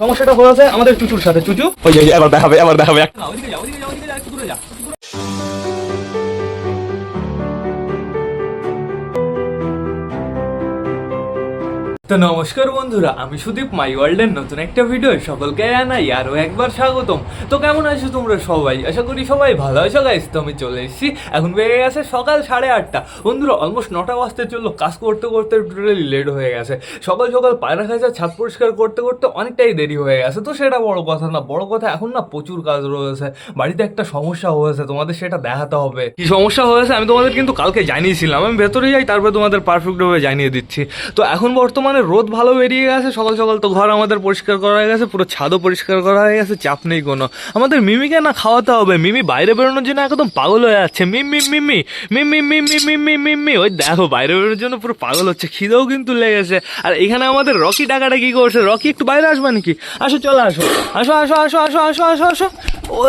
সমস্যাটা হয়েছে আমাদের চুচুর সাথে। চুচু ওই যে এবার দেখাবে ওইদিকে যাও, একটু দূরে যা। তো নমস্কার বন্ধুরা, আমি সুদীপ, মাই ওয়ার্ল্ডের নতুন একটা ভিডিও সকলকে জানাই আরও একবার স্বাগতম। তো কেমন আছো তোমরা সবাই? আশা করি সবাই ভালো আছো গাইস। তো আমি চলে এসেছি, এখন বেড়ে গেছে সকাল 8:30। বন্ধুরা অলমোস্ট 9টা বাজতে চললো। কাজ করতে করতে টোটালি লেট হয়ে গেছে। সকাল সকাল পায়রা খাঁচা ছাদ পরিষ্কার করতে করতে অনেকটাই দেরি হয়ে গেছে। তো সেটা বড় কথা না, বড় কথা এখন না প্রচুর কাজ রয়েছে। বাড়িতে একটা সমস্যা হয়েছে, তোমাদের সেটা দেখাতে হবে। কি সমস্যা হয়েছে আমি তোমাদের কিন্তু কালকে জানিয়েছিলাম। আমি ভেতরে যাই, তারপরে তোমাদের পারফেক্টভাবে জানিয়ে দিচ্ছি। তো এখন বর্তমানে রোদ ভালো বেরিয়ে গেছে। সকাল সকাল তো ঘর আমাদের পরিষ্কার করা হয়ে গেছে, পুরো ছাদও পরিষ্কার করা হয়ে গেছে, চাপ নেই কোনো। আমাদের মিমিকে না খাওয়াতে হবে। মিমি বাইরে বেরোনোর জন্য একদম পাগল হয়ে যাচ্ছে। মিমি মিমি মিমি মিমি মিমি মিমি ওই দেখো বাইরে বেরোনোর জন্য পুরো পাগল হচ্ছে। খিদেও কিন্তু লেগেছে। আর এখানে আমাদের রকি টাকাটা কি করছে? রকি একটু বাইরে আসবে নাকি? আসো, চলো আসো আসো আসো আসো আসো আসো আসো আসো।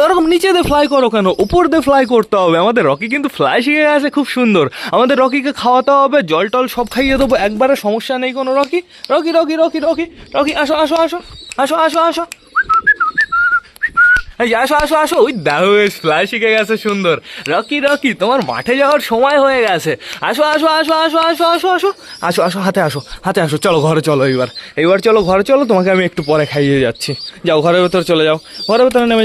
ওরকম নিচে দিয়ে ফ্লাই করো কেন? উপর দিয়ে ফ্লাই করতে হবে। আমাদের রকি কিন্তু ফ্লাই শিখে গেছে খুব সুন্দর। আমাদের রকিকে খাওয়াতে হবে, জল টল সব খাইয়ে দেবো একবারে, সমস্যা নেই কোনো। Rocky Rocky Rocky Rocky Rocky Rocky আসো আসো আসো আসো আসো আসো এই আসো আসো আসো। ওই দেখো ফ্লাই শিখে গেছে সুন্দর। রকি রকি তোমার মাঠে যাওয়ার সময় হয়ে গেছে। আসো আসো আসো আসো আসো আসো আসো আসো আসো হাতে আসো, হাতে আসো। চলো ঘরে চলো, এইবার চলো ঘরে চলো। তোমাকে আমি একটু পরে খাইয়ে যাচ্ছি। যাও ঘরের ভেতরে চলে যাও, ঘরের ভেতরে নেমে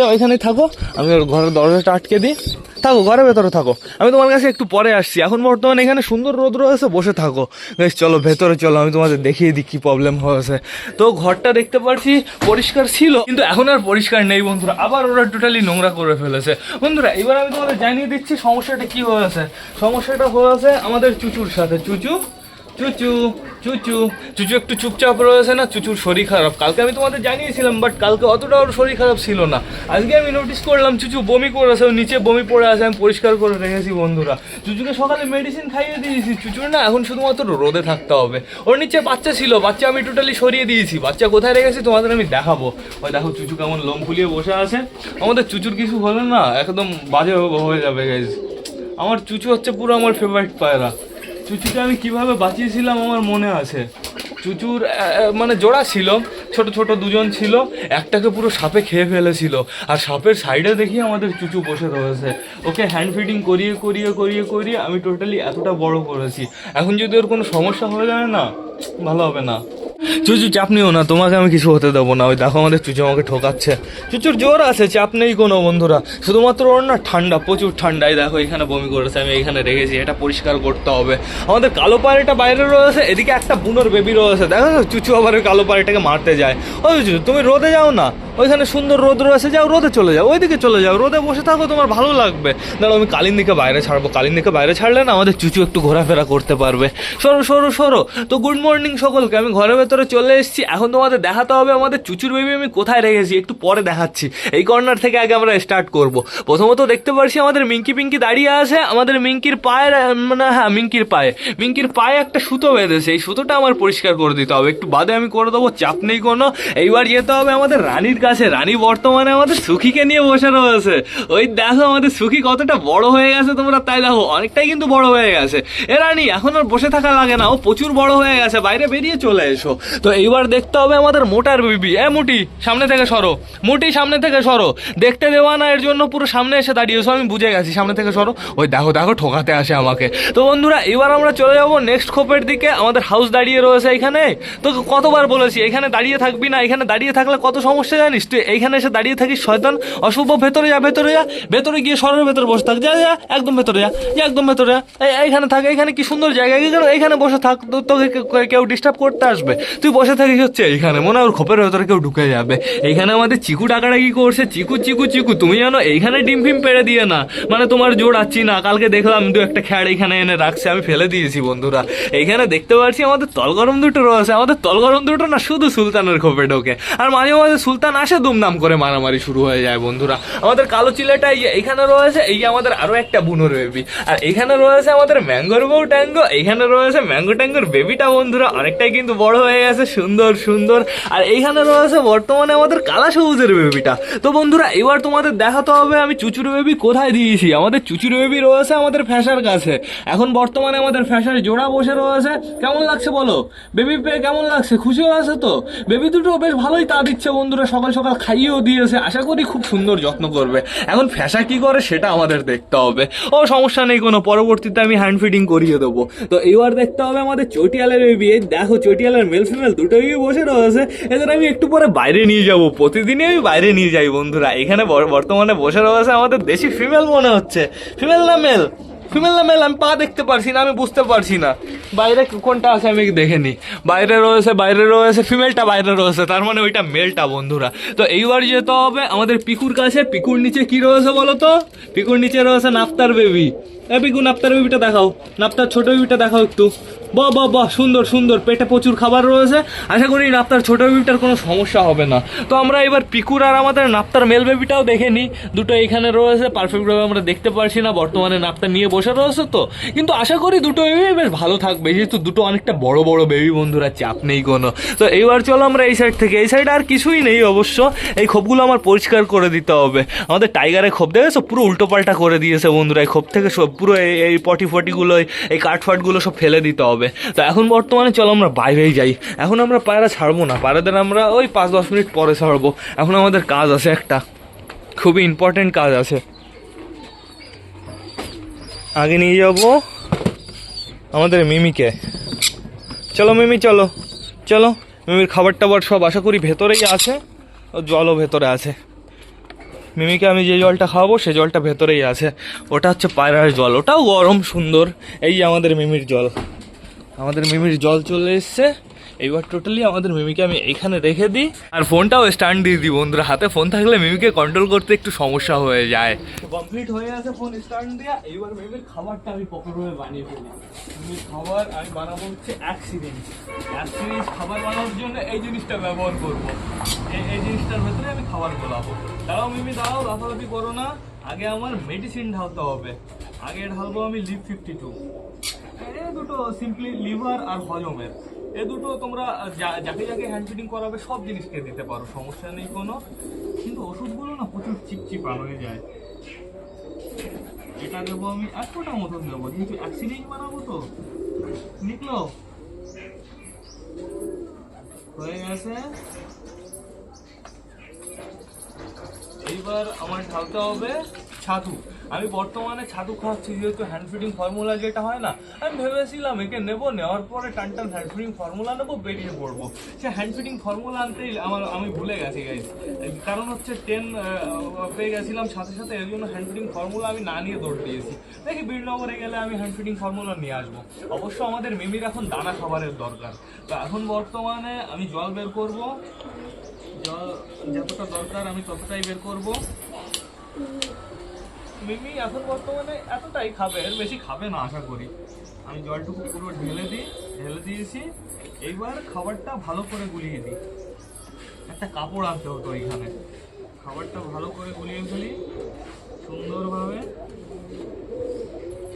যাও, এখানেই থাকো। আমি ঘরের দরজাটা আটকে দিই। থাকো ঘরের ভেতরে থাকো, আমি তোমার কাছে একটু পরে আসছি। এখন বর্তমানে এখানে সুন্দর রোদ রয়েছে, বসে থাকো। বেশ চলো ভেতরে চলো, আমি তোমাদের দেখিয়ে দিই কী প্রবলেম হয়েছে। তো ঘরটা দেখতে পাচ্ছি পরিষ্কার ছিল, কিন্তু এখন আর পরিষ্কার নেই বন্ধুরা। আবার ওরা টোটালি নোংরা করে ফেলেছে বন্ধুরা। এবার আমি তোমাদের জানিয়ে দিচ্ছি সমস্যাটা কী হয়েছে। সমস্যাটা হয়েছে আমাদের চুচুর সাথে। চুচু চুচু চুচু চুচু একটু চুপচাপ রয়েছে না, চুচুর শরীর খারাপ। কালকে আমি তোমাদের জানিয়েছিলাম, বাট কালকে অতটা ওর শরীর খারাপ ছিল না। আজকে আমি নোটিস করলাম চুচু বমি করেছে, ও নিচে বমি পড়ে আছে। আমি পরিষ্কার করে রেখেছি বন্ধুরা। চুচুকে সকালে মেডিসিন খাইয়ে দিয়েছি। চুচুর না এখন শুধুমাত্র রোদে থাকতে হবে। ওর নিচে বাচ্চা ছিল, বাচ্চা আমি টোটালি সরিয়ে দিয়েছি। বাচ্চা কোথায় রেখেছি তোমাদের আমি দেখাবো। ওই দেখো চুচু কেমন লোম ফুলিয়ে বসে আছে। আমাদের চুচুর কিছু হলে না একদম বাজে হয়ে যাবে গাইজ। আমার চুচু হচ্ছে পুরো আমার ফেভারিট পায়রা। চুচুকে আমি কিভাবে বাঁচিয়েছিলাম আমার মনে আছে। চুচুর মানে জোড়া ছিল, ছোট ছোট দুজন ছিল। একটাকে পুরো সাপে খেয়ে ফেলেছিল, আর সাপের সাইডে দেখি আমাদের চুচু বসে রয়েছে। ওকে হ্যান্ড ফিডিং করিয়ে করিয়ে করিয়ে করিয়ে আমি টোটালি এতটা বড় করেছি। এখন যদি ওর কোনো সমস্যা হয়ে যায় না, ভালো হবে না। চুচু চাপ নিও না, তোমাকে আমি কিছু হতে দেবো না। ওই দেখো আমাদের চুচু আমাকে ঠকাচ্ছে। চুচুর জোর আছে, চাপ নেই কোনো বন্ধুরা। শুধুমাত্র ওর না ঠান্ডা, প্রচুর ঠান্ডায় দেখো এখানে বমি করেছে। আমি এখানে রেখেছি, এটা পরিষ্কার করতে হবে। আমাদের কালো পায়রাটা বাইরে রয়েছে, এদিকে একটা বুনোর বেবি রয়েছে। দেখো চুচু আবার ওই কালো পায়রাটাকে মারতে যায়। ওই চুচু তুমি রোদে যাও না, ওইখানে সুন্দর রোদ রয়েছে, যাও রোদে চলে যাও, ওইদিকে চলে যাও, রোদে বসে থাকো, তোমার ভালো লাগবে। দাঁড়াও আমি কালিন্দিকে বাইরে ছাড়বো। কালিন্দিকে বাইরে ছাড়লে না আমাদের চুচু একটু ঘোরাফেরা করতে পারবে। সরো সরো সরো। তো গুড মর্নিং সকলকে, আমি ঘরের ভেতরে চলে এসেছি। এখন তোমাদের দেখাতে হবে আমাদের চুচুর বেবি আমি কোথায় রেখেছি, একটু পরে দেখাচ্ছি। এই কর্নার থেকে আগে আমরা স্টার্ট করব। প্রথমত দেখতে পাচ্ছি আমাদের মিঙ্কি পিঙ্কি দাঁড়িয়ে আছে। আমাদের মিঙ্কির পায়ের মানে হ্যাঁ মিঙ্কির পায়ে একটা সুতো বেঁধেছে। এই সুতোটা আমার পরিষ্কার করে দিতে হবে, একটু বাদে আমি করে দেবো, চাপ নেই কোনো। এইবার যেতে হবে আমাদের রানীর কাছে। রানী বর্তমানে আমাদের সুখিকে নিয়ে বসে রয়েছে। ওই দেখো আমাদের সুখি কতটা বড় হয়ে গেছে, তোমরা তাই দেখো অনেকটাই কিন্তু বড় হয়ে গেছে। এ রানী এখন আর বসে থাকা লাগে না, ও প্রচুর বড় হয়ে গেছে, বাইরে বেরিয়ে চলে এসো। তো এইবার দেখতে হবে আমাদের মোটার বেবি। মুটি সামনে থেকে সরো, মুটি সামনে থেকে সরো। দেখতে দেওয়া না এর জন্য পুরো সামনে এসে দাঁড়িয়েছো, আমি বুঝে গেছি, সামনে থেকে সরো। ওই দেখো দেখো ঠকাতে আসে আমাকে। তো বন্ধুরা এবার আমরা চলে যাবো নেক্সট খোপের দিকে। আমাদের হাউস দাঁড়িয়ে রয়েছে এখানে। তো কতবার বলেছি এখানে দাঁড়িয়ে থাকবি না, এখানে দাঁড়িয়ে থাকলে কত সমস্যা জানিস তুই। এইখানে এসে দাঁড়িয়ে থাকিস শয়তান অশুভ। ভেতরে যা, ভেতরে যা, ভেতরে গিয়ে সরের ভেতরে বসে থাক। যা যা একদম ভেতরে যা, একদম ভেতরে যা। এইখানে থাক, এইখানে কি সুন্দর জায়গা, এইখানে বসে থাক। তোকে কেউ ডিস্টার্ব করতে আসবে, তুই বসে থাকিস হচ্ছে এইখানে। মনে হয় ওর খোপের ভেতরে কেউ ঢুকে যাবে। এইখানে আমাদের চিকু টাকাটা কি করছে, চিকু চিকু চিকু তুমি জানো এইখানে ডিম ফিম পেড়ে দিয়ে না, মানে তোমার জোড়াচ্ছি না। কালকে দেখলাম দু একটা খ্যাড় এইখানে এনে রাখছে, আমি ফেলে দিয়েছি বন্ধুরা। এইখানে দেখতে পাচ্ছি আমাদের তলগরম দুটো রয়েছে। আমাদের তলগরম দুটো না শুধু সুলতানের খোপে ঢোকে, আর মাঝে মাঝে সুলতান আসে দুমদাম করে মারামারি শুরু হয়ে যায় বন্ধুরা। আমাদের কালো চিলেটা এইখানে রয়েছে, এই যে আমাদের আরো একটা বুনোর বেবি, আর এখানে রয়েছে আমাদের ম্যাঙ্গোর বউ ট্যাঙ্গো, এইখানে রয়েছে ম্যাঙ্গো ট্যাঙ্গোর বেবিটা বন্ধুরা, অনেকটাই কিন্তু বড় হয়ে গেছে, সুন্দর সুন্দর। আর এইখানে রয়েছে বর্তমানে আমাদের কালা সবুজের বেবিটা। তো বন্ধুরা এবার তোমাদের দেখাতে হবে আমি চুচুর বেবি কোথায় দিয়েছি। আমাদের চুচুর বেবি রয়েছে আমাদের ফ্যাসার কাছে। এখন বর্তমানে আমাদের ফ্যাসার জোড়া বসে রয়েছে। কেমন লাগছে বলো? বেবি পেয়ে কেমন লাগছে? খুশি আছে তো? বেবি দুটো বেশ ভালোই তা দিচ্ছে বন্ধুরা, সকাল সকাল খাইয়েও দিয়েছে, আশা করি খুব সুন্দর যত্ন করবে। এখন ফ্যাসা কি করে সেটা আমাদের দেখতে হবে। ও সমস্যা নেই কোনো, পরবর্তীতে আমি হ্যান্ড ফিডিং করিয়ে দেবো। তো এইবার দেখতে হবে আমাদের চটিয়ালের বেবি। এই দেখো চটিয়ালের মেল ফিমেল দুটোই বসে রয়েছে। এদের আমি একটু পরে বাইরে নিয়ে যাব, প্রতিদিনই আমি বাইরে নিয়ে যাই বন্ধুরা। এখানে বর্তমানে বসে রয়েছে আমাদের দেশি ফিমেল মনে হচ্ছে। ফিমেল না মেল? ফিমেল না মেল আমি পা দেখতে পারছি না, আমি বুঝতে পারছি না। বাইরে কোনটা আছে আমি দেখে নিই। বাইরে রয়েছে ফিমেলটা, বাইরে রয়েছে, তার মানে ওইটা মেলটা বন্ধুরা। তো এইবার যেতে হবে আমাদের পিকুর কাছে। পিকুর নিচে কি রয়েছে বলো তো? পিকুর নিচে রয়েছে নাফতার বেবি। পিকু নাফতার বেবিটা দেখাও, নাফতার ছোট বেবিটা দেখাও একটু। বাহ বাহ বাহ, সুন্দর সুন্দর, পেটে প্রচুর খাবার রয়েছে। আশা করি নাফতার ছোট বেবিটার কোনো সমস্যা হবে না। তো আমরা এবার পিকুর আর আমাদের নাফতার মেল বেবিটাও দেখে নিই। দুটো এখানে রয়েছে, পারফেক্টভাবে আমরা দেখতে পারছি না, বর্তমানে নাফতার নিয়ে বসে রয়েছে। তো কিন্তু আশা করি দুটো বেবি বেশ ভালো থাকবে, যেহেতু দুটো অনেকটা বড় বড় বেবি বন্ধুরা, চাপ নেই কোনো। তো এইবার চলো আমরা এই সাইড থেকে, এই সাইডে আর কিছুই নেই অবশ্য। এই খোপগুলো আমার পরিষ্কার করে দিতে হবে। আমাদের টাইগারের খোপ দেখেছো পুরো উল্টো পাল্টা করে দিয়েছে বন্ধুরা। এই খোপ থেকে সব পুরো এই পটি ফটিগুলো, এই কাঠফাটগুলো সব ফেলে দিতে হবে। তো এখন বর্তমানে চলো আমরা বাইরেই যাই। এখন আমরা পায়রা ছাড়বো না, পায়রাদের আমরা ওই 5-10 মিনিট পরে ছাড়বো। এখন আমাদের কাজ আছে একটা, খুবই ইম্পর্টেন্ট কাজ আছে। আগে নিয়ে যাবো আমাদের মিমিকে। চলো মিমি, চলো চলো। মিমির খাবার টাবার সব আশা করি ভেতরেই আছে, জলও ভেতরে আছে। মিমিকে আমি যে জলটা খাওয়াবো সে জলটা ভেতরেই আছে। ওটা হচ্ছে পায়রার জল, ওটাও গরম সুন্দর। এই যে আমাদের মিমির জল, আমাদের মিমির জল চলে এসছে। এইবার টোটালি আমাদের মিমিকে আমি এইখানে রেখে দিই, আর ফোনটাও স্ট্যান্ড দিয়ে দিই বন্ধুরা। হাতে ফোন থাকলে মিমিকে কন্ট্রোল করতে একটু সমস্যা হয়ে যায়। কমপ্লিট হয়ে আছে ফোন স্ট্যান্ড দেওয়া। এইবার মিমির খাবারটা আমি পকেটে বানিয়ে ফেলি। মিমির খাবার আমি বানাবো হচ্ছে এক সিরিঞ্জ খাবার বানানোর জন্য এই জিনিসটা ব্যবহার করবো। এই জিনিসটার ভেতরে আমি খাবার গোলাবো। দাঁড়াও মিমি দাঁড়াও, লাফালাফি করো না। আগে আমার মেডিসিন ঢালতে হবে। আগে ঢালবো আমি লিভ 52। এই দুটো সিম্পলি লিভার আর হজমের, এ দুটো তোমরা যাকে যাকে হ্যান্ড ফিডিং করাবে সব জিনিসকে দিতে পারো, সমস্যা নেই কোনো। কিন্তু ওষুধগুলো না প্রচুর চিপচিপা হয়ে যায়। এটা দেবো আমি 1 ফোঁটা মতন দেবো, যেহেতু এক সিরিঞ্জ বানাবো। তো নিকলো হয়ে গেছে। এইবার আমার ঢালতে হবে ছাতু। আমি বর্তমানে ছাতু খাচ্ছি, যেহেতু হ্যান্ড ফিডিং ফর্মুলা যেটা হয় না, আমি ভেবেছিলাম একে নেবো, নেওয়ার পরে টান হ্যান্ড ফিডিং ফর্মুলা নেবো, বেরিয়ে পড়বো। সে হ্যান্ড ফিডিং ফর্মুলা আনতেই আমি ভুলে গেছি গাইস। কারণ হচ্ছে 10 পেয়ে গেছিলাম সাথে সাথে, এর জন্য হ্যান্ড ফিডিং ফর্মুলা আমি না নিয়ে দৌড় দিয়েছি। দেখি বীরনগরে গেলে আমি হ্যান্ড ফিডিং ফর্মুলা নিয়ে আসবো। অবশ্য আমাদের মিমির এখন দানা খাবারের দরকার। তো এখন বর্তমানে আমি জল বের করবো, জল যতটা দরকার আমি ততটাই বের করব। মিমি এখন বর্তমানে এতটাই খাবে, এর বেশি খাবে না আশা করি। আমি জলটুকু পুরো ঢেলে দিয়েছি। এইবার খাবারটা ভালো করে গুলিয়ে দিই। একটা কাপড় আনতে হতো এইখানে। খাবারটা ভালো করে গুলিয়ে ফেলি সুন্দরভাবে।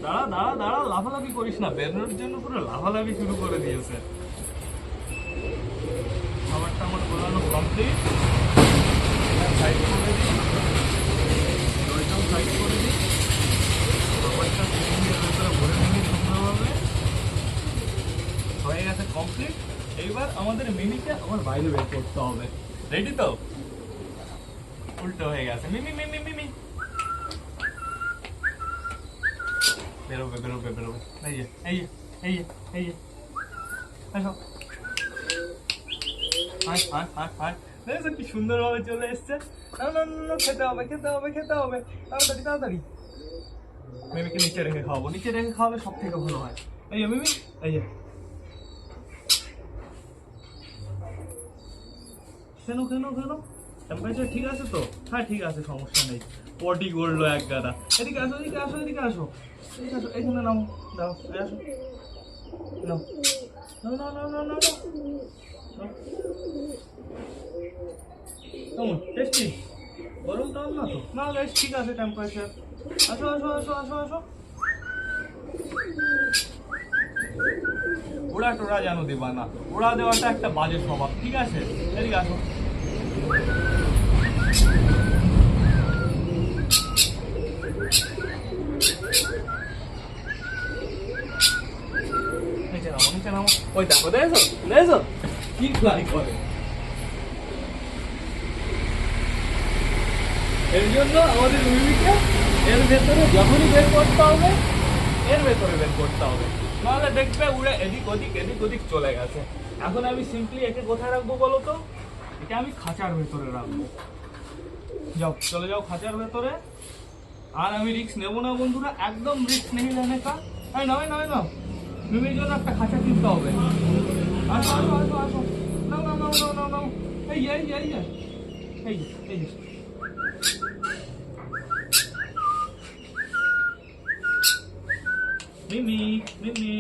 দাঁড়া, লাফালাফি করিস না, বেরোনোর জন্য পুরো লাফালাফি শুরু করে দিয়েছে। খাবারটা আমার গোলানো কমপ্লিট। সাইড করে দিই, জলটাও সাইড করে দিই। খাবারটা সিলিন্ডারের ভেতরে ভরে নিই সুন্দরভাবে। হয়ে গেছে কমপ্লিট। এইবার আমাদের মিমিকে আমার বাইরে বের করতে হবে। রেডি তো? উল্টো হয়ে গেছে। মিমি বেরোবে। এই যে আসো। হায় দেখো কি সুন্দর ভাবে চলে এসছে। না, খেতে হবে তাড়াতাড়ি। মিমিকে নিচে রেখে খাওয়ালে সব থেকে ভালো হয়। এই যে মিমি, এই যে কেন টেম্পারেচার ঠিক আছে তো? হ্যাঁ ঠিক আছে, সমস্যা নেই। পটি করলো এক গাদা। এদিকে আসো, এখানে নাও, দাও আসো নাও। না না না না কেমন টেস্টি? গরম টান না তো? না গাইস ঠিক আছে টেম্পারেচার। আসো আসো আসো আসো আসো। ওড়া টোড়া যেন দেবা না, ওড়া দেওয়াটা একটা বাজে স্বভাব, ঠিক আছে? এদিকে আসো। নিচে নামো নিচে নামো। ওই দেখো দেখো দেখো কি ফ্লাই করে। এর জন্য আমাদের মিমিকে এর ভেতরে যখনই বের করতে হবে এর ভেতরে বের করতে হবে, নাহলে দেখবে উড়ে এদিক ওদিক চলে গেছে। এখন আমি সিম্পলি একে কোথায় রাখবো বলো তো? এটা আমি খাঁচার ভেতরে রাখবো। যাও চলে যাও খাঁচার ভেতরে। আর আমি রিস্ক নেবো না বন্ধুরা, একদম রিস্ক নেই জানে কা। নাও নাও নাও, মিমির জন্য একটা খাঁচা কিনতে হবে। আসো আসো আসো আসো, নাও নাও নাও নাও নাও নাও। এই এই এই এই এই মিমি মিমি।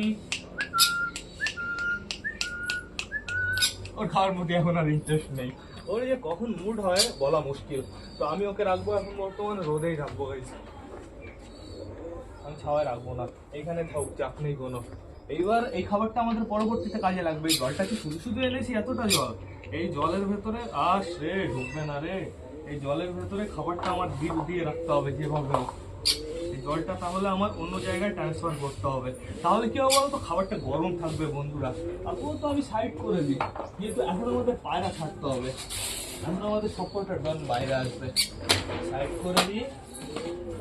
ওর খাওয়ার মধ্যে এখন আর ইন্টারেস্ট নেই, ওর যে কখন মুড হয় বলা মুশকিল। তো আমি ওকে রাখবো এখন বর্তমানে রোদেই রাখবো গাইস, আমি ছাওয়ায় রাখবো না, এইখানে থাকুক, চাপ নেই কোনো। এইবার এই খাবারটা আমাদের পরবর্তীতে কাজে লাগবে। এই জলটা কি শুধু শুধু এনেছি এতটা জল? এই জলের ভেতরে আস রে ঢুকবে না রে, এই জলের ভেতরে খাবারটা আমার দিয়ে রাখতে হবে যেভাবে হোক। এই জলটা তাহলে আমার অন্য জায়গায় ট্রান্সফার করতে হবে, তাহলে কি হবে বলতো? খাবারটা গরম থাকবে বন্ধুরা। আপাতত আমি সাইড করে দিই, যেহেতু এখন আমাদের পায়রা ছাড়তে হবে, এখন আমাদের সবকটা ডন বাইরে আসবে। সাইড করে দিয়ে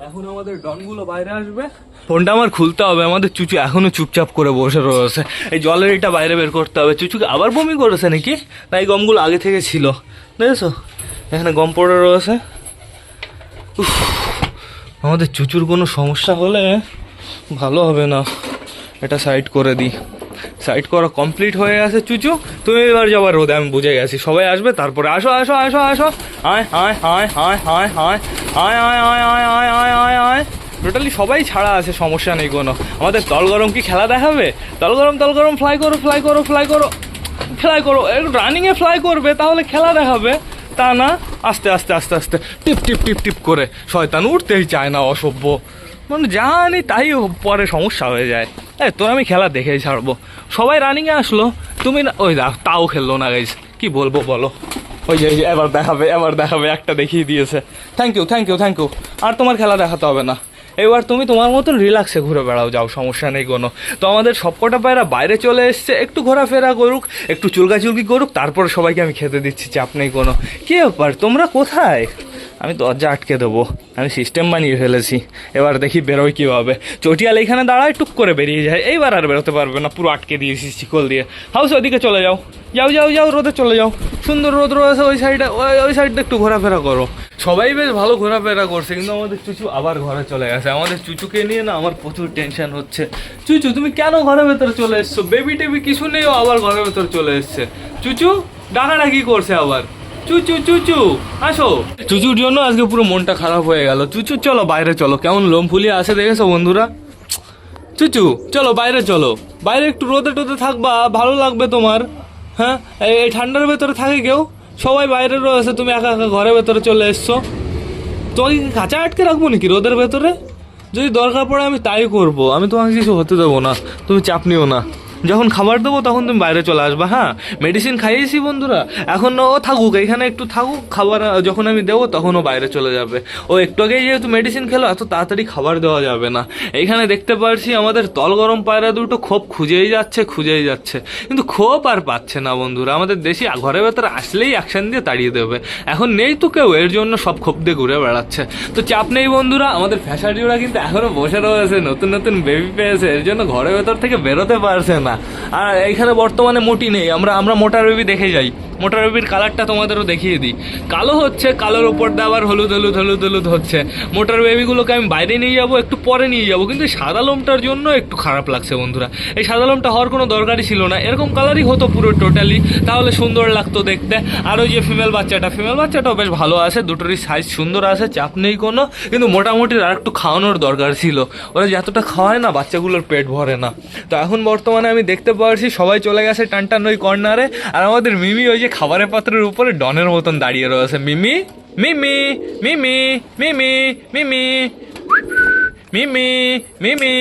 এখন আমাদের ডনগুলো বাইরে আসবে। ফোনটা আমার খুলতে হবে, আমাদের চুচু এখনো চুপচাপ করে বসে রয়েছে। এই জলের এটা বাইরে বের করতে হবে। চুচুকে আবার বমি করেছে নাকি? না এই গমগুলো আগে থেকে ছিল, দেখেছো এখানে গম পড়ে রয়েছে। আমাদের চুচুর কোনো সমস্যা হলে ভালো হবে না, এটা সাইড করে দিই। সাইড করা কমপ্লিট হয়ে গেছে চুচু, তুমি এবার যাবার রোদে, আমি বুঝে গেছি। সবাই আসবে তারপরে। আসো আসো আসো আসো, আয় আয় আয় আয় আয় আয় আয় আয় আয় আয় আয় আয় আয় আয়। টোটালি সবাই ছাড়া আছে, সমস্যা নেই কোনো। আমাদের তল গরম কি খেলা দেখাবে? তল গরম ফ্লাই করো ফ্লাই করো ফ্লাই করো ফ্লাই করো, একটু রানিংয়ে ফ্লাই করবে তাহলে খেলা দেখাবে, তা না আস্তে আস্তে আস্তে আস্তে টিপ টিপ টিপ টিপ করে। শয়তান উঠতেই চায় না, অসভ্য, মানে জানি তাই পরে সমস্যা হয়ে যায়। তোর আমি খেলা দেখেই ছাড়বো। সবাই রানিংয়ে আসলো, তুমি না ওই তাও খেললো না গাইজ, কি বলবো বলো? ওই যে এবার দেখাবে একটা দেখিয়ে দিয়েছে। Thank you thank you thank you, আর তোমার খেলা দেখাতে হবে না। এবার তুমি তোমার মতন রিল্যাক্সে ঘুরে বেড়াও, যাও, সমস্যা নেই কোনো। তো আমাদের সবকটা পায়রা বাইরে চলে এসছে, একটু ঘোরাফেরা করুক, একটু চুলকাচুলকি করুক, তারপর সবাইকে আমি খেতে দিচ্ছি, চাপ নেই কোনো। কী ব্যাপার, তোমরা কোথায়? আমি দরজা আটকে দেবো, আমি সিস্টেম বানিয়ে ফেলেছি। এবার দেখি বেরোয় কীভাবে। চটিয়াল এইখানে দাঁড়ায়, টুক করে বেরিয়ে যায়, এইবার আর বেরোতে পারবে না, পুরো আটকে দিয়েছি শিকল দিয়ে। হাউস ওদিকে চলে যাও, যাও যাও যাও, রোদে চলে যাও, সুন্দর রোদ রয়েছে ওই সাইডে, ওই সাইডে একটু ঘোরাফেরা করো। সবাই বেশ ভালো ঘোরাফেরা করছে, কিন্তু আমাদের চুচু আবার ঘরে চলে গেছে। আমাদের চুচুকে নিয়ে না আমার প্রচুর টেনশন হচ্ছে। চুচু তুমি কেন ঘরের ভেতরে চলে এসছো? বেবি টেবি কিছু নেই, আবার ঘরের ভেতরে চলে এসছে। চুচু ডাকাডাকি করছে আবার, চুচু চুচু আসো। চুচুর জন্য আজকে পুরো মনটা খারাপ হয়ে গেল। চুচু চলো বাইরে চলো, কেমন লোম ফুলিয়ে আসে দেখেছো বন্ধুরা? চুচু চলো বাইরে চলো, বাইরে একটু রোদে টোদে থাকবা, ভালো লাগবে তোমার। হ্যাঁ এই ঠান্ডার ভেতরে থাকে কেউ? সবাই বাইরে রয়েছে, তুমি একা একা ঘরের ভেতরে চলে এসছো। তোমাকে কাঁচা আটকে রাখবো নাকি রোদের ভেতরে? যদি দরকার পড়ে আমি তাই করবো, আমি তোমাকে কিছু হতে দেবো না, তুমি চাপ নিও না। যখন খাবার দেবো তখন তুমি বাইরে চলে আসবা। হ্যাঁ মেডিসিন খাইয়েছি বন্ধুরা, এখন ও থাকুক এখানে, একটু থাকুক, খাবার যখন আমি দেবো তখন ও বাইরে চলে যাবে। ও একটু আগেই যেহেতু মেডিসিন খেলো, এত তাড়াতাড়ি খাবার দেওয়া যাবে না। এইখানে দেখতে পাচ্ছি আমাদের তল গরম পায়রা দুটো খোপ খুঁজেই যাচ্ছে, কিন্তু খোপ আর পাচ্ছে না বন্ধুরা। আমাদের দেশি ঘরের ভেতরে আসলেই অ্যাকশন দিয়ে তাড়িয়ে দেবে, এখন নেই তো কেউ, এর জন্য সব খোপ দিয়ে ঘুরে বেড়াচ্ছে। তো চাপ নেই বন্ধুরা, আমাদের ফ্যাশাডিওরা কিন্তু এখনো বসে রয়েছে, নতুন নতুন বেবি পেয়েছে, এর জন্য ঘরের ভেতর থেকে বেরোতে পারছে না। আর এইখানে বর্তমানে মোটি নেই, আমরা মোটার বেবি দেখে যাই, মোটা বেবির কালারটা তোমাদেরও দেখিয়ে দিই। কালো হচ্ছে, কালোর উপর দিয়ে আবার হলুদ হলুদ হলুদ হলুদ হচ্ছে। মোটার বেবিগুলোকে আমি বাইরে নিয়ে যাবো, একটু পরে নিয়ে যাবো, কিন্তু এই সাদা লোমটার জন্য একটু খারাপ লাগছে বন্ধুরা। এই সাদা লোমটা হওয়ার কোনো দরকারই ছিল না, এরকম কালারই হতো পুরো টোটালি, তাহলে সুন্দর লাগতো দেখতে। আর ওই যে ফিমেল বাচ্চাটাও বেশ ভালো আছে, দুটোরই সাইজ সুন্দর আছে, চাপ নেই কোনো। কিন্তু মোটামুটি আর একটু খাওয়ানোর দরকার ছিল, ওরা যতটা খাওয়ায় না বাচ্চাগুলোর পেট ভরে না। তো এখন বর্তমানে আমি দেখতে পাচ্ছি সবাই চলে গেছে টানটান ওই কর্নারে, আর আমাদের মিমি ওই যে খাবারের পাত্রের উপরে ডনের মতন দাঁড়িয়ে রয়েছে। মিমি মিমি মিমি মিমি মিমি মিমি মিমি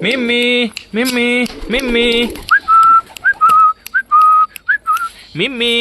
মিমি মিমি মিমি মিমি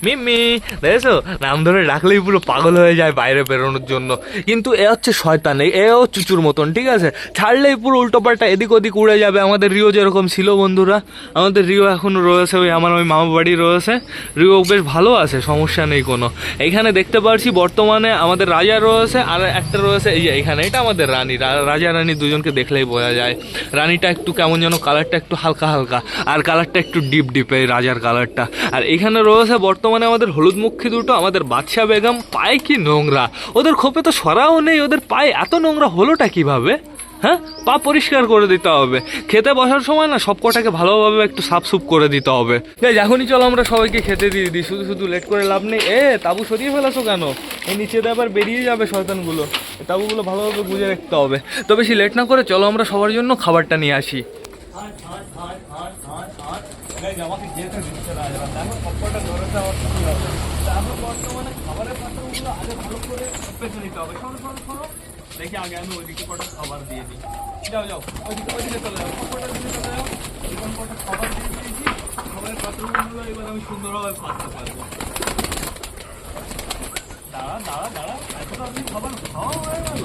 মিমি, দেখেছো নাম ধরে ডাকলেই পুরো পাগল হয়ে যায় বাইরে বেরোনোর জন্য। কিন্তু এ হচ্ছে শয়তান, এও চুচুর মতন, ঠিক আছে, ছাড়লেই পুরো উল্টোপাল্টা এদিক ওদিক উড়ে যাবে। আমাদের রিও যেরকম ছিল বন্ধুরা, আমাদের রিও এখনও রয়েছে, ওই আমার ওই মামা বাড়ি রয়েছে, রিও বেশ ভালো আছে, সমস্যা নেই কোনো। এইখানে দেখতে পাচ্ছি বর্তমানে আমাদের রাজা রয়েছে, আর একটা রয়েছে এই যে এইখানে, এটা আমাদের রানী। রাজা রানী দুজনকে দেখলেই বোঝা যায়। রানীটা একটু কেমন যেন কালারটা একটু হালকা হালকা, আর কালারটা একটু ডিপ ডিপ, এই রাজার কালারটা। আর এখানে রয়েছে বর্তমানে আমাদের হলুদ মুখী দুটো, আমাদের বাদশা বেগম। পায়ে কি নোংরা, ওদের খোপে তো সরাও নেই, ওদের পায়ে এত নোংরা হলোটা কিভাবে? হ্যাঁ, পা পরিষ্কার করে দিতে হবে, খেতে বসার সময় না সব কটাকে ভালোভাবে একটু সাফসুফ করে দিতে হবে। এখনই চলো আমরা সবাইকে খেতে দিয়ে দিই, শুধু শুধু লেট করে লাভ নেই। তাবু সরিয়ে ফেলাছো কেন? এই নিচে দিয়ে আবার বেরিয়ে যাবে শয়তানগুলো, তাবুগুলো ভালোভাবে বুঝে রাখতে হবে। তো বেশি লেট না করে চলো আমরা সবার জন্য খাবারটা নিয়ে আসি। আমাকে যেতে দিচ্ছে না, দেখো সবকটা ধরেছে আমার কিছু হবে। তারপর বর্তমানে খাবারের পাত্রগুলো আগে ভালো করে পেতে নিতে হবে। শোনো শোনো শোনো, দেখি আগে আমি ওইদিকে কটা খাবার দিয়ে দিই। যাও যাও, ওইদিকে চলে যাও, সবকটার দিকে চলে যাও। এরকম কটা খাবার দিয়ে দিয়েছি, খাবারের পাত্রগুলো এবার আমি সুন্দরভাবে পাততে পারবো। দাঁড়া দাঁড়া দাঁড়া, এতটা আপনি খাবার খাওয়া হয়ে গেল?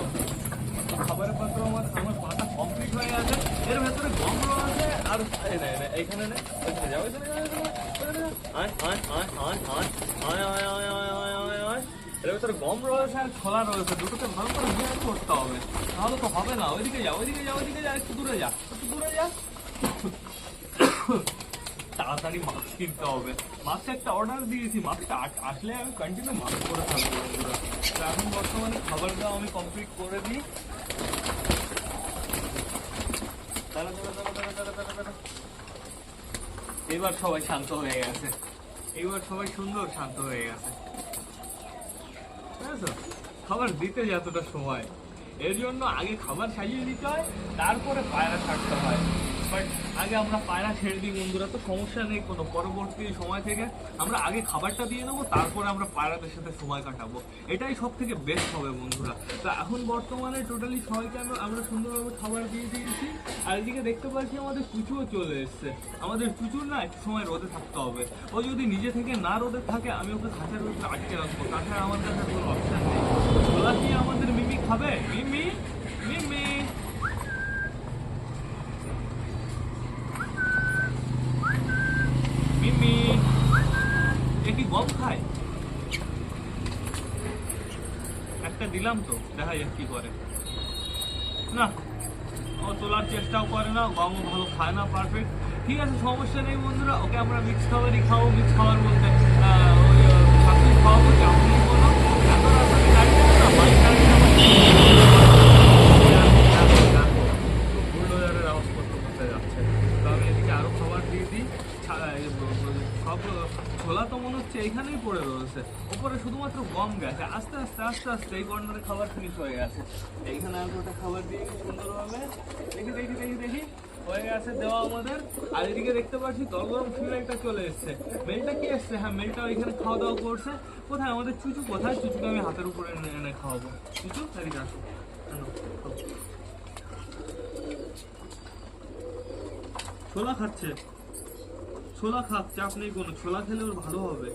খাবারের পাত্র আমার পাতা কমপ্লিট হয়ে গেছে, এর ভেতরে গম রয়েছে। আর এইখানে এর ভেতরে গম রয়েছে আর ছোলা রয়েছে, দুটোকে ভালো করে মিক্স করতে হবে, তাহলে তো হবে না। ওইদিকে যা ওইদিকে যা ওইদিকে যা, একটু দূরে যা একটু দূরে যা। তাড়াতাড়ি মাছ কিনতে হবে, মাছটা একটা অর্ডার দিয়েছি, মাছটা আসলে আমি কন্টিনিউ মাছ করে থাকবো। তো এখন বর্তমানে খাবারটা আমি কমপ্লিট করে দিই। এবার সবাই শান্ত হয়ে গেছে, এবার সবাই সুন্দর শান্ত হয়ে গেছে। বুঝেছো, খাবার দিতে যতটা সময়, এর জন্য আগে খাবার সাজিয়ে দিতে হয়, তারপরে পায়রা ছাড়তে হয়। বাট আগে আমরা পায়রা ছেড়ে দিই বন্ধুরা, তো সমস্যা নেই কোনো। পরবর্তী সময় থেকে আমরা আগে খাবারটা দিয়ে দেবো, তারপরে আমরা পায়রাদের সাথে সময় কাটাবো, এটাই সব থেকে বেস্ট হবে বন্ধুরা। তো এখন বর্তমানে টোটালি সবাইকে আমরা সুন্দরভাবে খাবার দিয়ে দিয়েছি। আর এদিকে দেখতে পাচ্ছি আমাদের চুচুও চলে এসছে। আমাদের চুচুর না একটু সময় রোদে থাকতে হবে, ও যদি নিজে থেকে না রোদে থাকে আমি ওকে খাঁচার ভিতরে আটকে রাখবো, তাছাড়া আমার কাছে কোনো অপশান নেই। ছোলা কি আমাদের মিমি খাবে? মিমি মিমি মিমি, এ কি গম খায়? একটা দিলাম তো, দেখা যাক কি করে। না, ও তোলার চেষ্টাও করে না, গমও ভালো খায় না পারফেক্ট। ঠিক আছে, সমস্যা নেই বন্ধুরা, ওকে আমরা মিক্স খাবারই খাবো। মিক্স খাবার বলতে ওই সাথে খাওয়াবো, চাপনি কোনো এত রাস্তায় গাড়ি যাবে না, বাইক গাড়ি বুলডোজারের আওয়াজ করতে করতে যাচ্ছে। তো আমি এদিকে আরও খাবার দিয়ে দিই। সব ছোলা তো মনে হচ্ছে এইখানেই পড়ে রয়েছে, ওপরে শুধুমাত্র গম গেছে। আস্তে আস্তে আস্তে আস্তে এই কর্নারে খাবার ফিনিশ হয়ে গেছে। এইখানে আর গোটা খাবার দিয়ে সুন্দরভাবে দেখি দেখি দেখি দেখি হয়ে গেছে দেওয়া আমাদের। আর এদিকে দেখতে পাচ্ছি দরগরম ফিমেলটা চলে এসছে। মেলটা কি এসছে? হ্যাঁ, মেলটা ওইখানে খাওয়া দাওয়া করছে। কোথায় আমাদের চুচু? কোথায় চুচুকে আমি হাতের উপরে এনে খাওয়াবো। চুচু এদিকে আসো, ছোলা খাচ্ছে, ছোলা খাক, চাপ নেই কোনো। ছোলা খেলে ওর ভালো হবে,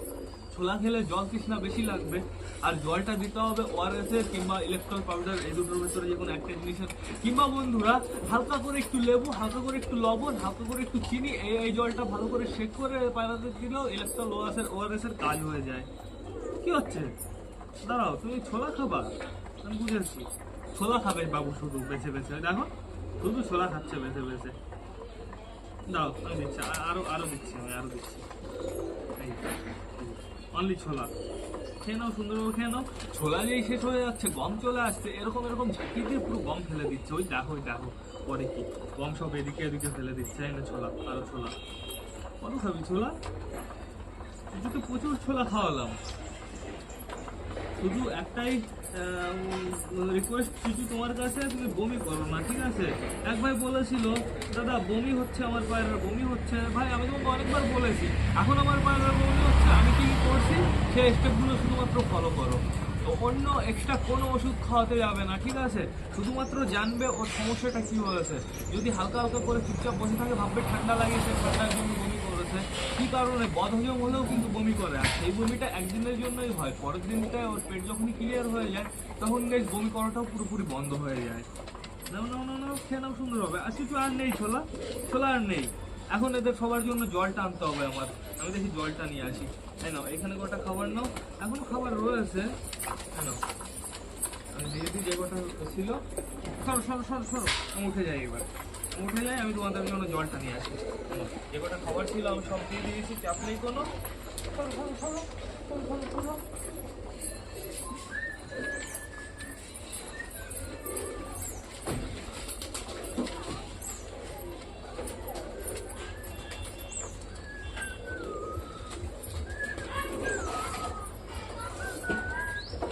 ছোলা খেলে জল তৃষ্ণা বেশি লাগবে। আর জলটা দিতে হবে ওআরএস এর কিংবা ইলেকট্রল পাউডার, এই দুটোর ভিতরে যে কোনো একটা জিনিসের। কিংবা বন্ধুরা হালকা করে একটু লেবু, হালকা করে একটু লবণ, হালকা করে একটু চিনি, এই জলটা ভালো করে শেক করে পায়রাতে দিলেও ইলেকট্রল ওআরএস এর কাজ হয়ে যায়। কি হচ্ছে? দাঁড়াও, তুমি ছোলা খাবা? আমি বুঝেছি, ছোলা খাবে বাবু শুধু বেছে বেছে, দেখো শুধু ছোলা খাচ্ছে বেছে বেছে। দাও আমি দিচ্ছি, আরো আরো দিচ্ছি, আমি আরো দিচ্ছি। অনলি ছোলা খেয়ে নাও, সুন্দরভাবে খেয়ে নাও। ছোলা যেই শেষ হয়ে যাচ্ছে, গম চলে আসছে, এরকম এরকম ঝাঁকি দিয়ে পুরো গম ফেলে দিচ্ছে। ওই দেখো, ওই দেখো পরে কি গম সব এদিকে এদিকে ফেলে দিচ্ছে। এই না ছোলা, আরো ছোলা। কত খাবি ছোলা? তোকে প্রচুর ছোলা খাওয়ালাম। শুধু একটাই রিকোয়েস্ট কিছু তোমার কাছে, তুমি বমি করো না, ঠিক আছে? এক ভাই বলেছিল দাদা বমি হচ্ছে, আমার পায়ের বমি হচ্ছে। ভাই আমি তোমাকে অনেকবার বলেছি, এখন আমার পায়ের বমি হচ্ছে, আমি কি করছি সেই স্টেপগুলো শুধুমাত্র ফলো করো। তো অন্য এক্সট্রা কোনো ওষুধ খাওয়াতে যাবে না, ঠিক আছে? শুধুমাত্র জানবে ওর সমস্যাটা কি হয়েছে। যদি হালকা হালকা করে চুপচাপ বসে থাকে, ভাববে ঠান্ডা লাগিয়েছে, ঠান্ডার জন্য বমি করেছে। কি কারণে? বদহজম হলেও কিন্তু বমি করে। আর সেই বমিটা একদিনের জন্যই হয়, পরের দিনটায় ওর পেট যখনই ক্লিয়ার হয়ে যায় তখন গাইস বমি করাটাও পুরোপুরি বন্ধ হয়ে যায়। নাও নাও নাও নাও, খেয়ে নাও সুন্দর হবে। আর কিছু আর নেই, ছোলা ছোলা আর নেই। এখন এদের সবার জন্য জলটা আনতে হবে আমার। আমি দেখি জলটা নিয়ে আসি। তাই নাও, এখানে কটা খাবার নাও, এখনো খাবার রয়েছে। নাও, আমি দিয়ে দিই যে কটা ছিল। সরো সরো সরো সরো, আমি উঠে যাই এবার। উঠে যাই, আমি তোমাদের জন্য জলটা নিয়ে আসি। যে কটা খাবার ছিল আমি সব দিয়ে দিয়েছি, চাপ নেই কোনো। সরো সরো সরো সরো সরো সরো।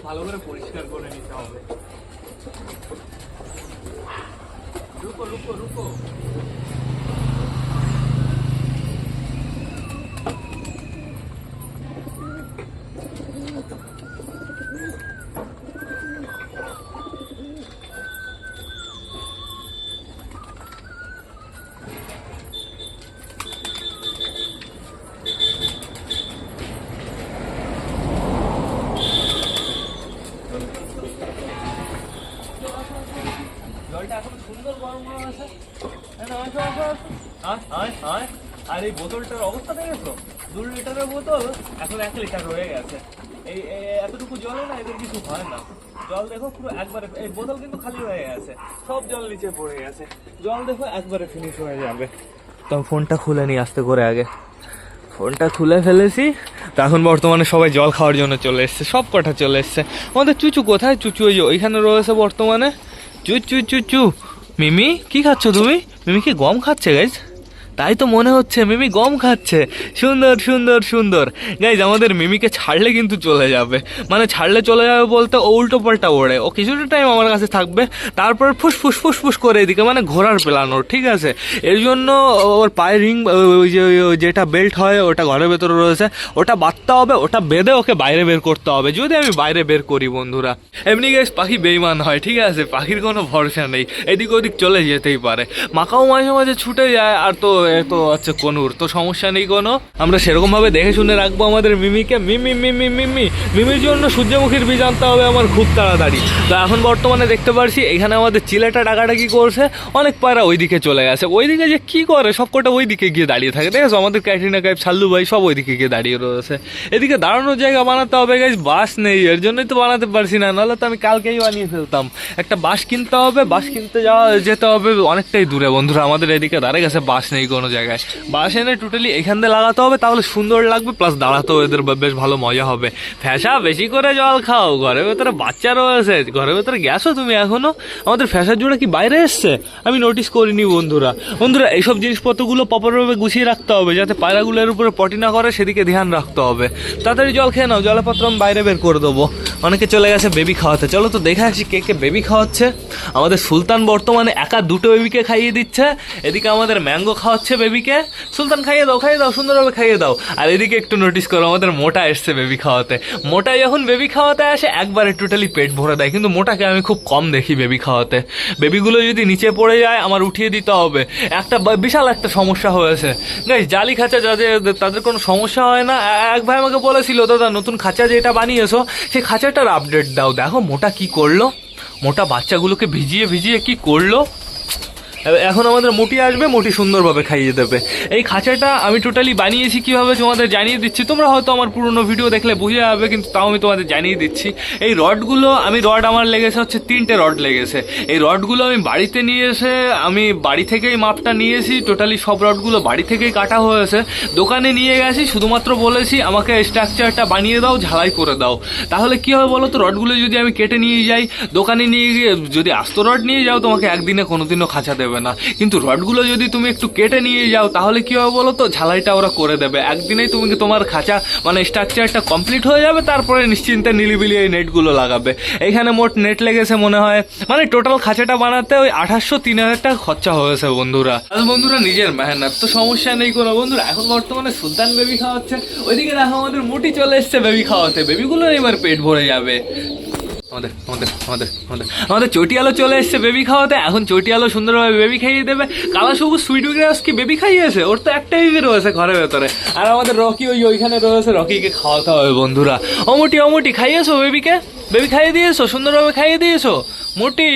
ভালো করে পরিষ্কার করে নিতে হবে। রুকো রুকো রুকো। জলটা এখন সুন্দর গরম গরম আছে। আর এই বোতলটার অবস্থা দেখেছো? 2 লিটারের বোতল এখন 1 লিটার হয়ে গেছে। এই এতটুকু জলে না এদের কিছু হয় না। জল দেখো পুরো একবারে, এই বোতল কিন্তু খালি হয়ে গেছে, সব জল নিচে পড়ে গেছে। জল দেখো একবারে ফিনিশ হয়ে যাবে। তো ফোনটা খুলে নিয়ে আসতে করে আগে ফোনটা খুলে ফেলেছি। তো এখন বর্তমানে সবাই জল খাওয়ার জন্য চলে এসছে, সব কটা চলে এসছে। আমাদের চুচু কোথায়? চুচু ওই যে ওইখানে রয়েছে বর্তমানে। চুচু চুচু। মিমি কি খাচ্ছ তুমি? মিমি কি গম খাচ্ছে গাইজ? তাই তো মনে হচ্ছে মিমি গম খাচ্ছে। সুন্দর সুন্দর সুন্দর। গাইজ আমাদের মিমিকে ছাড়লে কিন্তু চলে যাবে, মানে ছাড়লে চলে যাবে বলতে ও উল্টো পাল্টা ওড়ে। ও কিছুটা টাইম আমার কাছে থাকবে, তারপর ফুসফুস ফুসফুস করে এদিকে, মানে ঘোরার প্ল্যানোর, ঠিক আছে? এর জন্য ওর পায়ে রিং, ওই যে যেটা বেল্ট হয় ওটা ঘরের ভেতরে রয়েছে, ওটা বাঁধতে হবে, ওটা বেঁধে ওকে বাইরে বের করতে হবে। যদি আমি বাইরে বের করি বন্ধুরা, এমনি গাইজ পাখি বেইমান হয়, ঠিক আছে? পাখির কোনো ভরসা নেই, এদিক ওদিক চলে যেতেই পারে। মাকাও মাঝে মাঝে ছুটে যায়, আর তো তো হচ্ছে কনুর, তো সমস্যা নেই কোনো। আমরা সেরকম ভাবে দেখে শুনে রাখবো আমাদের মিমিকে। মিমি মিমি মিমি মিমির জন্য সূর্যমুখীর বীজ আনতে হবে আমার খুব তাড়াতাড়ি। তো এখন বর্তমানে দেখতে পারছি এখানে আমাদের চিলেটা টাকাটা কি করছে, অনেক পায়রা ওইদিকে চলে গেছে। ওইদিকে যে কি করে সবকটা ওইদিকে গিয়ে দাঁড়িয়ে থাকে, দেখেছো? আমাদের ক্যাটরিনা কাইফ, সাল্লু ভাই সব ওইদিকে গিয়ে দাঁড়িয়ে রয়েছে। এদিকে দাঁড়ানোর জায়গা বানাতে হবে গাইজ, বাস নেই, এর জন্যই তো বানাতে পারছি না, নাহলে তো আমি কালকেই বানিয়ে ফেলতাম। একটা বাস কিনতে হবে, বাস কিনতে যেতে হবে অনেকটাই দূরে বন্ধুরা। আমাদের এদিকে দাঁড়িয়ে গেছে, বাস নেই কোনো জায়গায়। বাস এনে টোটালি এখান দিয়ে লাগাতে হবে, তাহলে সুন্দর লাগবে, প্লাস দাঁড়াতেও এদের বেশ ভালো মজা হবে। ফ্যাসা বেশি করে জল খাও, ঘরের ভেতরে বাচ্চা রয়েছে, ঘরের ভেতরে গেছো তুমি এখনো? আমাদের ফ্যাসার জোড়া কি বাইরে এসছে? আমি নোটিস করিনি বন্ধুরা। বন্ধুরা এইসব জিনিসপত্রগুলো প্রপারভাবে গুছিয়ে রাখতে হবে, যাতে পায়রাগুলোর উপরে পটি না করে, সেদিকে ধ্যান রাখতে হবে। তাড়াতাড়ি জল খেয়ে নাও, জলপত্র আমি বাইরে বের করে দেবো। অনেকে চলে গেছে বেবি খাওয়াতে, চলো তো দেখে আসি কে কে বেবি খাওয়াচ্ছে। আমাদের সুলতান বর্তমানে একা 2টো বেবিকে খাইয়ে দিচ্ছে, এদিকে আমাদের ম্যাঙ্গো খাওয়াচ্ছে বেবিকে। সুলতান খাইয়ে দাও সুন্দরভাবে খাইয়ে দাও। আর এদিকে একটু নোটিস করো, আমাদের মোটা এসছে বেবি খাওয়াতে। মোটা যখন বেবি খাওয়াতে আসে একবারে টোটালি পেট ভরে দেয়, কিন্তু মোটাকে আমি খুব কম দেখি বেবি খাওয়াতে। বেবিগুলো যদি নিচে পড়ে যায় আমার উঠিয়ে দিতে হবে। একটা বিশাল একটা সমস্যা হয়েছে গাইস, জালি খাঁচা যাদের তাদের কোনো সমস্যা হয় না। এক ভাই আমাকে বলেছিল দাদা নতুন খাঁচা যেটা বানিয়েছো সেই খাঁচাটার আপডেট দাও। দেখো মোটা কি করলো, মোটা বাচ্চাগুলোকে ভিজিয়ে ভিজিয়ে কি করলো। এখন আমাদের মোটি আসবে, মোটি সুন্দরভাবে খাইয়ে দেবে। এই খাঁচাটা আমি টোটালি বানিয়েছি কীভাবে তোমাদের জানিয়ে দিচ্ছি। তোমরা হয়তো আমার পুরনো ভিডিও দেখলে বুঝে যাবে, কিন্তু তাও আমি তোমাদের জানিয়ে দিচ্ছি। এই রডগুলো রড আমার লেগেছে হচ্ছে 3টে রড লেগেছে। এই রডগুলো আমি বাড়িতে নিয়ে এসে আমি বাড়ি থেকেই মাপটা নিয়েছি। টোটালি সব রডগুলো বাড়ি থেকেই কাটা হয়েছে। দোকানে নিয়ে গেছি, শুধুমাত্র বলেছি আমাকে স্ট্রাকচারটা বানিয়ে দাও, ঝালাই করে দাও। তাহলে কী হবে বলো তো, রডগুলো যদি আমি কেটে নিয়ে যাই দোকানে নিয়ে গিয়ে, যদি আস্ত রড নিয়ে যাও তোমাকে একদিনে কোনোদিনও খাঁচা দেবে না। কিন্তু রডগুলো যদি তুমি একটু কেটে নিয়ে যাও তাহলে কী হবে বলো তো, ঝালাইটা ওরা করে দেবে। একদিনেই তুমি তোমার খাঁচা স্ট্রাকচারটা কমপ্লিট হয়ে যাবে। তারপরে নিশ্চিন্তে নিলিবিলি এই নেটগুলো লাগাবে। এইখানে মোট নেট লেগেছে মনে হয়, টোটাল খাঁচাটা বানাতে ওই 2800-3000 টাকা খরচা হয়েছে বন্ধুরা। আর বন্ধুরা নিজের মেহনত তো সমস্যা নেই কোনো বন্ধুরা। এখন বর্তমানে সুলতান বেবি খাওয়াচ্ছে, ওইদিকে দেখো আমাদের মোটি চলে এসছে বেবি খাওয়াতে। বেবিগুলোর এবার পেট ভরে যাবে। আমাদের চটি আলো চলে এসছে বেবি খাওয়াতে। এখন চটি আলো সুন্দরভাবে বেবি খাইয়ে দেবে। কালা সবুজ সুইট গ্রাস কি বেবি খাইয়েছে? ওর তো একটা বেবি রয়েছে ঘরের ভেতরে। আর আমাদের রকি ওইখানে রয়েছে, রকিকে খাওয়াতে হবে বন্ধুরা। অমুটি খাইয়েছো বেবিকে? বেবি খাইয়ে দিয়েছো? সুন্দরভাবে খাইয়ে দিয়েছো? মোটি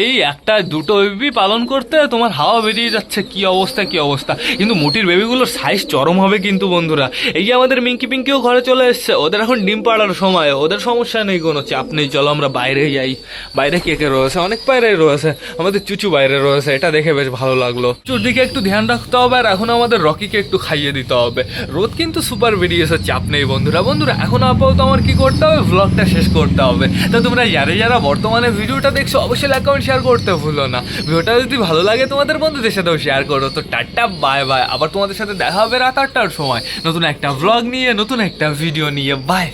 এই একটা দুটো বেবি পালন করতে তোমার হাওয়া বেরিয়ে যাচ্ছে। কি অবস্থা। কিন্তু মোটির বেবিগুলোর সাইজ চরম হবে কিন্তু বন্ধুরা। এই যে আমাদের মিঙ্কি পিঙ্কিও ঘরে চলে এসছে। ওদের এখন ডিম পাড়ার সময়, ওদের সমস্যা নেই, কোনো চাপ নেই। চলো আমরা বাইরে যাই। বাইরে কে রয়েছে? অনেক বাইরে রয়েছে। আমাদের চুচু বাইরে রয়েছে, এটা দেখে বেশ ভালো লাগলো। চুর দিকে একটু ধ্যান রাখতে হবে। আর এখন আমাদের রকিকে একটু খাইয়ে দিতে হবে। রোদ কিন্তু সুপার বেরিয়েছে, চাপ নেই বন্ধুরা। এখন আপাতত আমার কি করতে হবে, ব্লগটা শেষ করতে হবে। তো তোমরা যারা বর্তমানে ভিডিওটা দেখছো অবশ্যই লাইক কমেন্ট শেয়ার করতে ভুলো না। ভিডিওটা যদি ভালো লাগে তোমাদের বন্ধুদের সাথেও শেয়ার করো। তো টাটা বাই বাই। আবার তোমাদের সাথে দেখা হবে রাত 8টার সময় নতুন একটা ব্লগ নিয়ে, নতুন একটা ভিডিও নিয়ে। বাই।